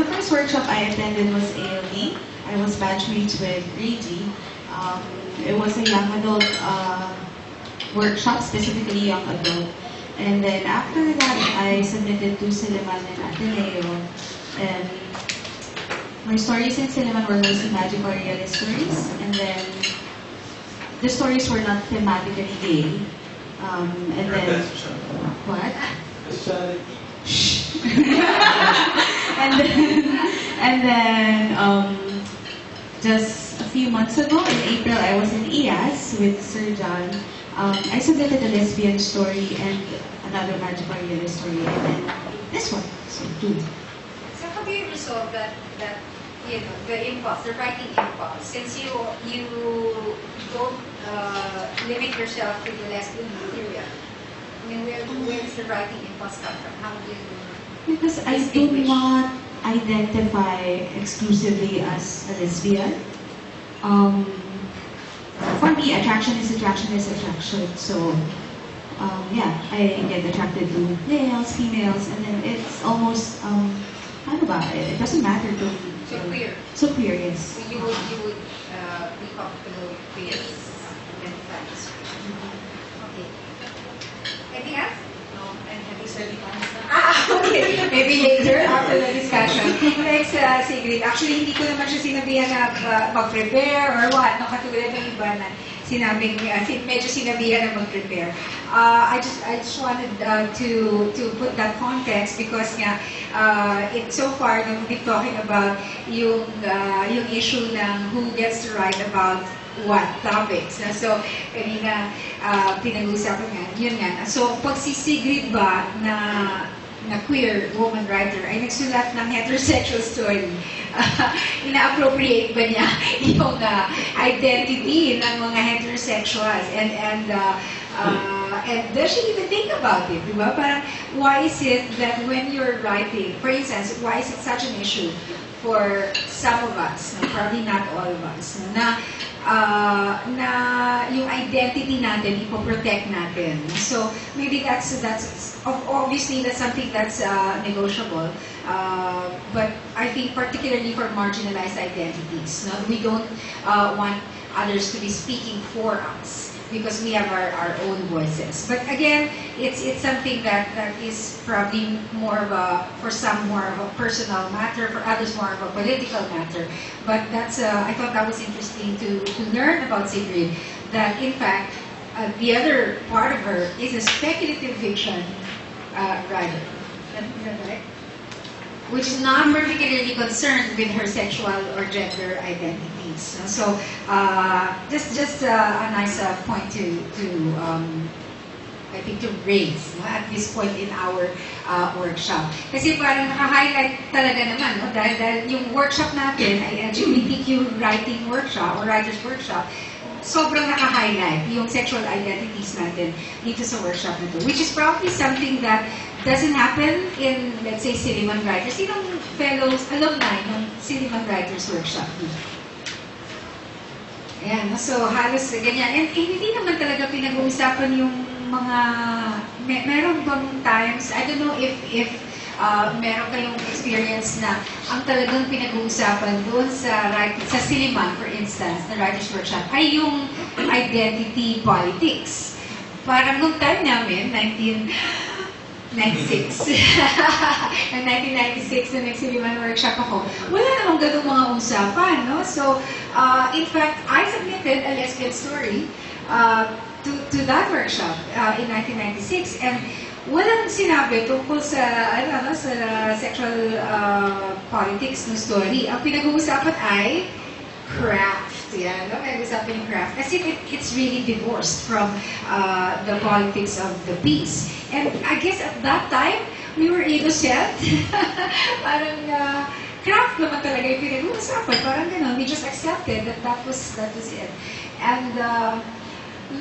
the first workshop I attended was ALD. I was batchmates with Rayji. It was a young adult workshop, specifically young adult. And then after that, I submitted to Diliman and Ateneo. And my stories in Diliman were mostly magic or realist stories. And then the stories were not thematically gay. And then what? and then just a few months ago, in April, I was in IAS with Sir John. I submitted a lesbian story and another magic or realist story, and then this one, so two. So how do you resolve that the impulse, the writing impulse, since you don't limit yourself to the lesbian material? I mean, where does the writing impulse come from? How do you? Because I do not identify exclusively as a lesbian. For me, attraction is attraction. So, yeah, I get attracted to males, females, and then it's almost, it doesn't matter to me. So queer. So queer, yes. So you would be comfortable with queer identifiers. Okay. Anything else? No, and have you said it Okay. Maybe later after the discussion. Thanks, Sigrid. Actually, hindi ko naman siya sinabihan na mag-prepare or what. No, katulad ng iba na sinabing, medyo sinabihan na mag-prepare. I just wanted to put that context because nga, so far, we've been talking about yung issue ng who gets to write about what topics. So, kanina pinag-uusapan nga, yun nga. So, pag si Sigrid ba na queer woman writer ay nagsulat ng heterosexual story, ina-appropriate ba niya yung identity ng mga heterosexuals and does she even think about it, diba? Parang, why is it that when you're writing, for instance, why is it such an issue for some of us, probably not all of us, na yung identity natin, ipoprotect natin. So maybe that's obviously that's something that's negotiable. But I think particularly for marginalized identities, no? We don't want others to be speaking for us because we have our own voices. But again, it's something that is probably more of for some more of a personal matter, for others more of a political matter. But that's I thought that was interesting to learn about Sigrid, that in fact the other part of her is a speculative fiction writer. Is that right? Which is not particularly concerned with her sexual or gender identities. So just a nice point to I think to raise, no, at this point in our workshop. Kasi parang naka-highlight talaga naman, no, dahil yung workshop natin ay LGBTQ writing workshop or writers workshop, sobrang naka-highlight yung sexual identities natin dito sa workshop na to, which is probably something that doesn't happen in, let's say, Diliman Writers. Sinong fellows, alumni ng Diliman Writers Workshop? Ayan, so halos ganyan. And hindi naman talaga pinag-uusapan yung mga, meron bang times, I don't know if meron kayong experience na ang talagang pinag-uusapan doon sa Diliman, for instance, na Writers Workshop, ay yung identity politics. Parang nung time namin, 1996 na nag-Diliman workshop ako, wala namang ganung mga usapan, no? So, in fact, I submitted a lesbian story to that workshop in 1996, and walang sinabi tungkol sa, sa sexual politics ng story. Ang pinag-uusapan ay craft. Yan, no? Pinag-uusapan yung craft. As if it's really divorced from the politics of the piece. And I guess at that time, we were innocent. Parang craft naman talaga yung pinag-uusapan. Parang gano'n, we just accepted that was it. And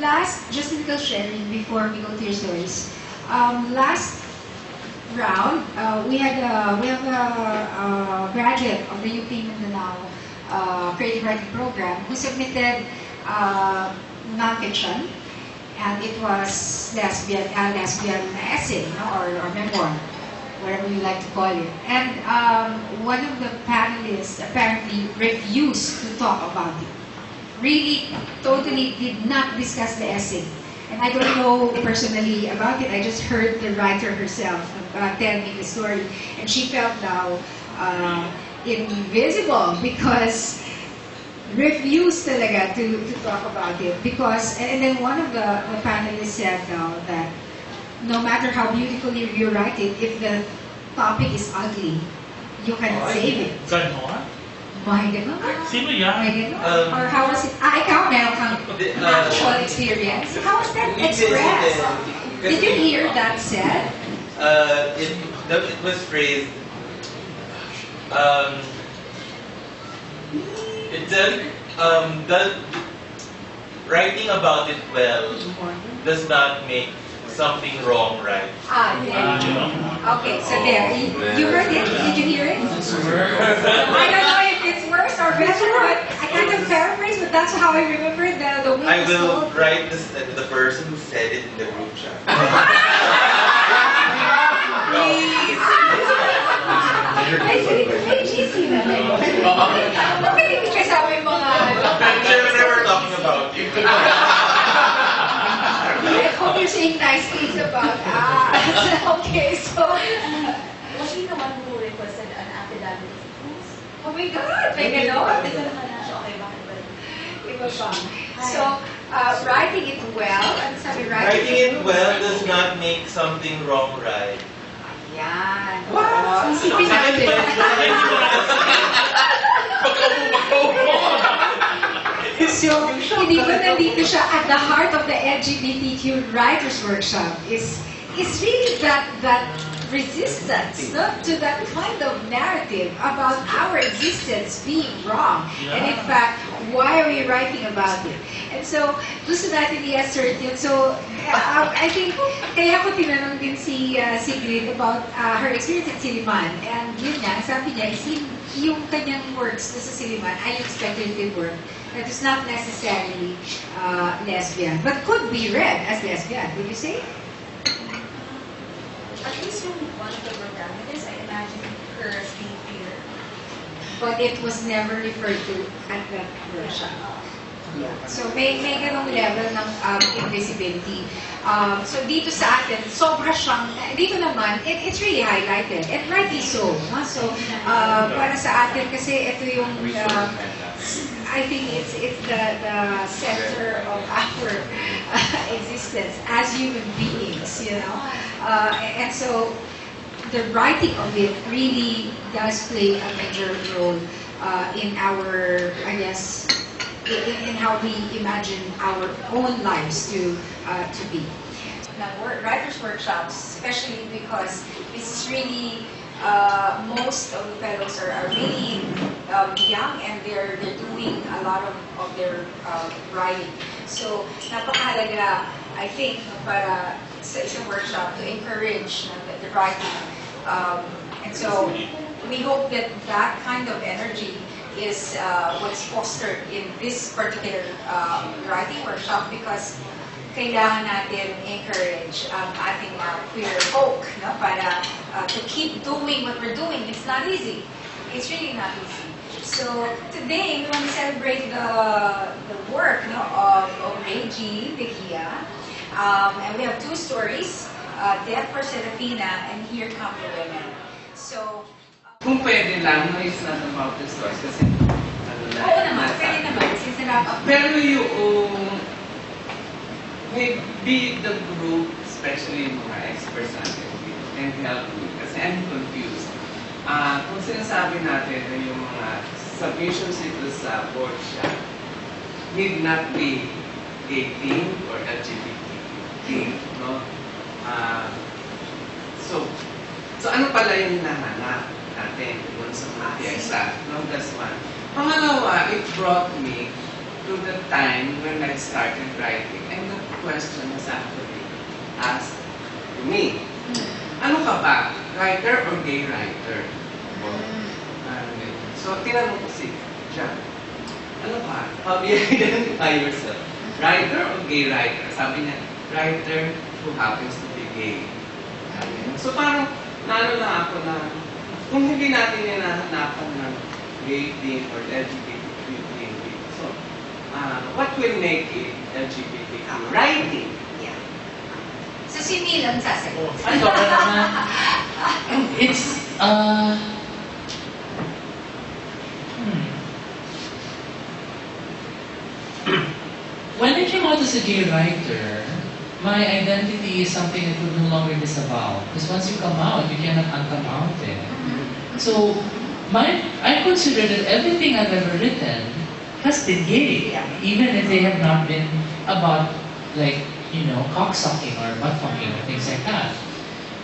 last, just a little sharing before we go to your stories. Last round, we have a graduate of the UP Mindanao Creative Writing Program who submitted non-fiction, and it was lesbian essay, no, or memoir. whatever you like to call it. And one of the panelists apparently refused to talk about it. Really, totally did not discuss the essay. And I don't know personally about it. I just heard the writer herself tell me the story. And she felt now invisible because refused talaga to talk about it. Because, and then one of the panelists said now that no matter how beautifully you write it, if the topic is ugly, you cannot save it. Ganon? My ganon? Sino yan? My ganon? Or how was it? Ikaw meron kang actual experience. How was that expressed? Did you hear that said? It was phrased. It does writing about it well does not make something wrong right. Yeah. Okay, so there. You heard it? Did you hear it? I don't know if it's worse or better, but I kind of paraphrase, but that's how I remember the way I it's will told. write this to the person who said it in the group chat. May cheesy na rin. Bakit hindi kasama yung mga... I'm sure they were talking about you. I hope you're saying nice things about us. Okay, so... Was he the one who requested an academic? Oh my God! May gano'n? Ito naman na siya. Okay, bakit ba? Iba pa. So, writing it well, ano sabi, Writing it well does not make something wrong right. Yan. What? Isipin natin. So, hindi ba nandito siya at the heart of the LGBTQ Writers Workshop is really that resistance, no, to that kind of narrative about our existence being wrong. And in fact, why are we writing about it? And so, gusto natin i-assert yun. So, I think, kaya ko tinanong din si Sigrid about her experience at Diliman. And yun nga, sabi niya, yung kanyang works sa Diliman ay yung speculative work that is not necessarily lesbian, but could be read as lesbian. Would you say? At least yung one of the protagonists, I imagine her as being queer. But it was never referred to at that workshop. Yeah. So may ganong level ng invisibility. So dito sa atin, sobra siyang, dito naman, it's really highlighted. And rightly so. No? So para sa atin, kasi ito yung, I think it's the center of our existence as human beings, you know. And so the writing of it really does play a major role in our, I guess, in how we imagine our own lives to be. Writers workshops, especially because this is really most of the fellows are really young and they're doing a lot of their writing. So napakahalaga, I think, para sa isang workshop to encourage the writing. And so we hope that that kind of energy is what's fostered in this particular writing workshop, because kailangan natin encourage ating queer folk, no? Para to keep doing what we're doing. It's not easy. It's really not easy. So today we want to celebrate the work, no, of Rayji, the Guia, and we have two stories, Death for Serafina and Here Come the Women. So kung pwede lang, no, it's not about the stories kasi Oo naman, pwede naman, since pero yung maybe the group, especially yung mga experts natin, can help me kasi I'm confused. Kung sinasabi natin na yung mga submissions ito sa workshop need not be gay themed or LGBTQ themed, no? So ano pala yung hinahanap natin dun sa mga pyesa? No, that's one. Pangalawa, it brought me to the time when I started writing, and the question was actually asked to me. Ano ka ba? Writer or gay writer? So, tinanong ko si John, ano ka? How do you identify yourself? Writer or gay writer? Sabi niya, writer who happens to be gay. So, parang naano lang ako na kung hindi natin hinahanapan ng gay thing or LGBTQ thing, so what will make it LGBTQ writing? Yeah. So si Neil ang sasagot. Ano ba naman? It's, when I came out as a gay writer, my identity is something that would no longer disavow. Because once you come out, you cannot uncome out it. So, I consider that everything I've ever written has been gay, even if they have not been about, like, cocksucking or butt-fucking or things like that.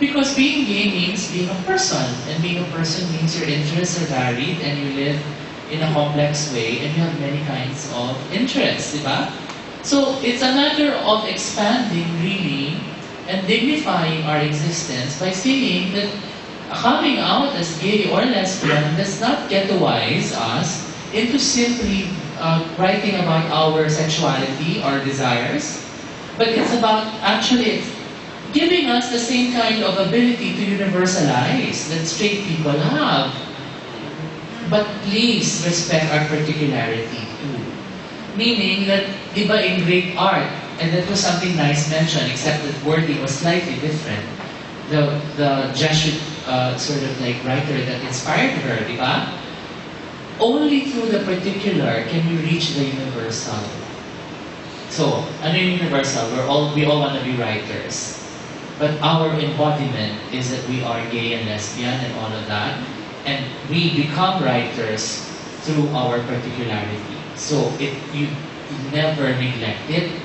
Because being gay means being a person, and being a person means your interests are varied and you live in a complex way and you have many kinds of interests, diba? So it's a matter of expanding really and dignifying our existence by saying that coming out as gay or lesbian does not ghettoize us into simply writing about our sexuality or desires, but it's about actually giving us the same kind of ability to universalize that straight people have. But please respect our particularity too. Meaning that, diba in great art, and that was something nice mentioned, except that wording was slightly different. The Jesuit sort of like writer that inspired her, diba? Only through the particular can we reach the universal. So, ano yung universal? We all want to be writers. But our embodiment is that we are gay and lesbian and all of that. And we become writers through our particularity. So you never neglect it.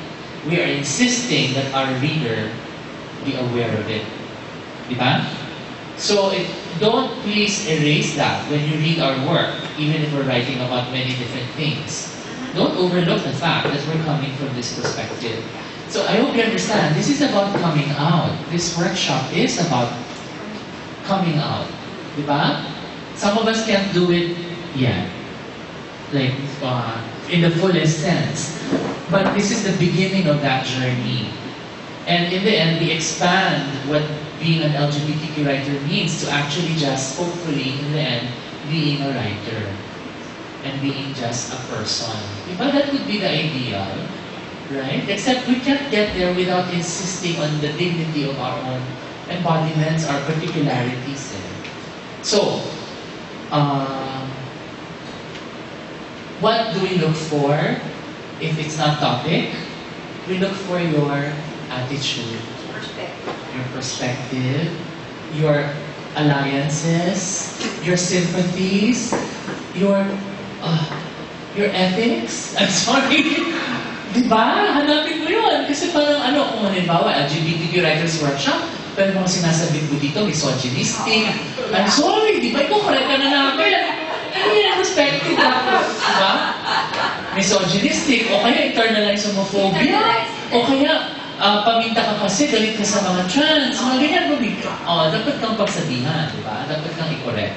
We are insisting that our reader be aware of it. Diba? So don't please erase that when you read our work, even if we're writing about many different things. Don't overlook the fact that we're coming from this perspective. So I hope you understand, this is about coming out. This workshop is about coming out. Diba? Some of us can't do it yet, like in the fullest sense. But this is the beginning of that journey. And in the end, we expand what being an LGBTQ writer means to actually just, hopefully, in the end, being a writer and being just a person. But that would be the ideal, right? Except we can't get there without insisting on the dignity of our own embodiments, our particularities. So, what do we look for if it's not topic? We look for your attitude, your perspective, your alliances, your sympathies, your ethics. I'm sorry. Diba? Hanapin mo yun. Kasi parang kung halimbawa, LGBTQ Writers Workshop, pero mga sinasabit mo dito, misogynistic. I'm sorry, di ba? Ikaw, correct ka na namin. Ano yung perspective dapat? Diba? Misogynistic, o kaya internalized homophobia, o kaya paminta ka kasi, galit ka sa mga trans, mga ganyan mo dito. Dapat kang pagsabihan, diba? Dapat kang i-correct.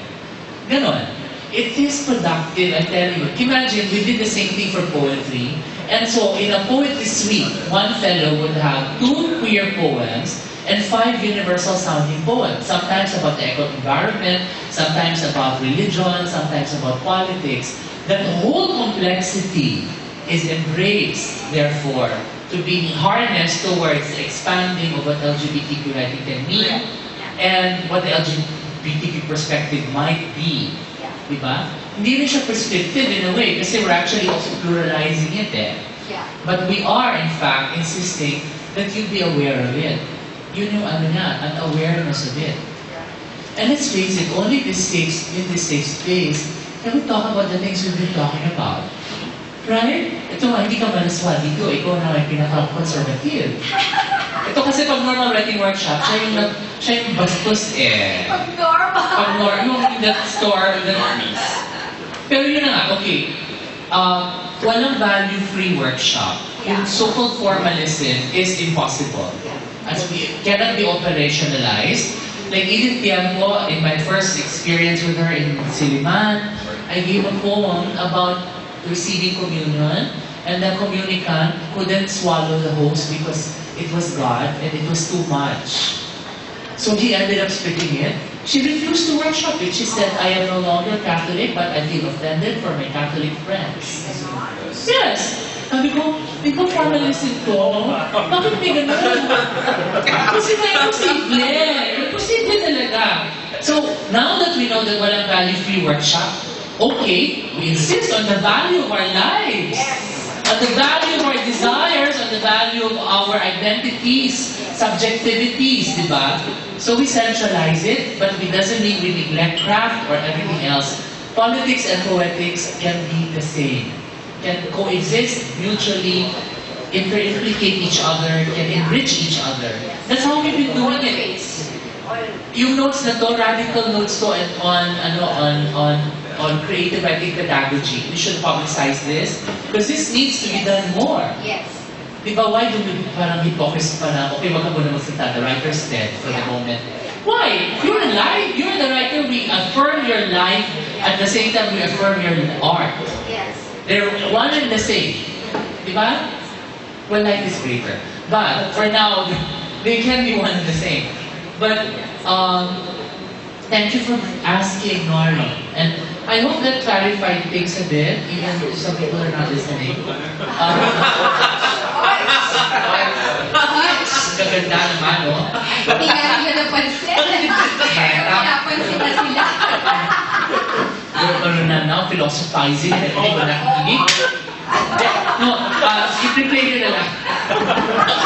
Ganon. It is productive, I tell you. Imagine, we did the same thing for poetry. And so, in a poetry suite, one fellow would have 2 queer poems and 5 universal sounding poems. Sometimes about the environment, sometimes about religion, sometimes about politics. That whole complexity is embraced, therefore, to be harnessed towards the expanding of what LGBTQ writing can mean and what the LGBTQ perspective might be. Diba? Hindi rin siya prescriptive in a way kasi we're actually also pluralizing it But we are, in fact, insisting that you be aware of it. Yun yung an awareness of it. And let's face it, only in this safe space can we talk about the things we've been talking about. Right? Ito nga, hindi ka malaswa dito. Ikaw na may pinaka-conservative. Ito kasi pag normal writing workshop, siya yung bastos Pag-normal. Yung that store, the normies. Pero yun na nga, okay. Walang value-free workshop. Yung so-called formalism is impossible. As we cannot be operationalized. Like Edith Tiempo, in my first experience with her in Diliman, I gave a poem about receiving communion, and the communicant couldn't swallow the host because it was God and it was too much. So he ended up spitting it, She refused to workshop it. She said, I am no longer Catholic, but I feel offended for my Catholic friends. Yes! Sabi ko, di ba formalism to? Bakit may ganun? Kasi may imposible. Imposible talaga. So, now that we know that walang value-free workshop, okay, we insist on the value of our lives. On the value of our desires, on the value of our identities, subjectivities, di ba? So we centralize it, but it doesn't mean we neglect craft or everything else. Politics and poetics can be the same. Can coexist mutually, inter-implicate each other, can enrich each other. That's how we've been doing it. Yung notes na to, radical notes to, and on creative writing pedagogy. We should publicize this because this needs to be done more. Yes. Di ba, why do we parang hypocrisy pa na, okay, wag ka muna magsalita, the writer's dead for the moment. Why? You're alive, you're the writer, we affirm your life, at the same time we affirm your art. Yes. They're one and the same. Di ba? Well, life is greater. But, for now, they can be one and the same. But, thank you for asking, Nori. And I hope that clarified things a bit, even if some people are not listening. Gaganda naman, no? Hindi nga nila napansin. Napansin na sila. Ano na now, philosophizing, hindi ko nakikinig. No, i-prepare nyo na lang.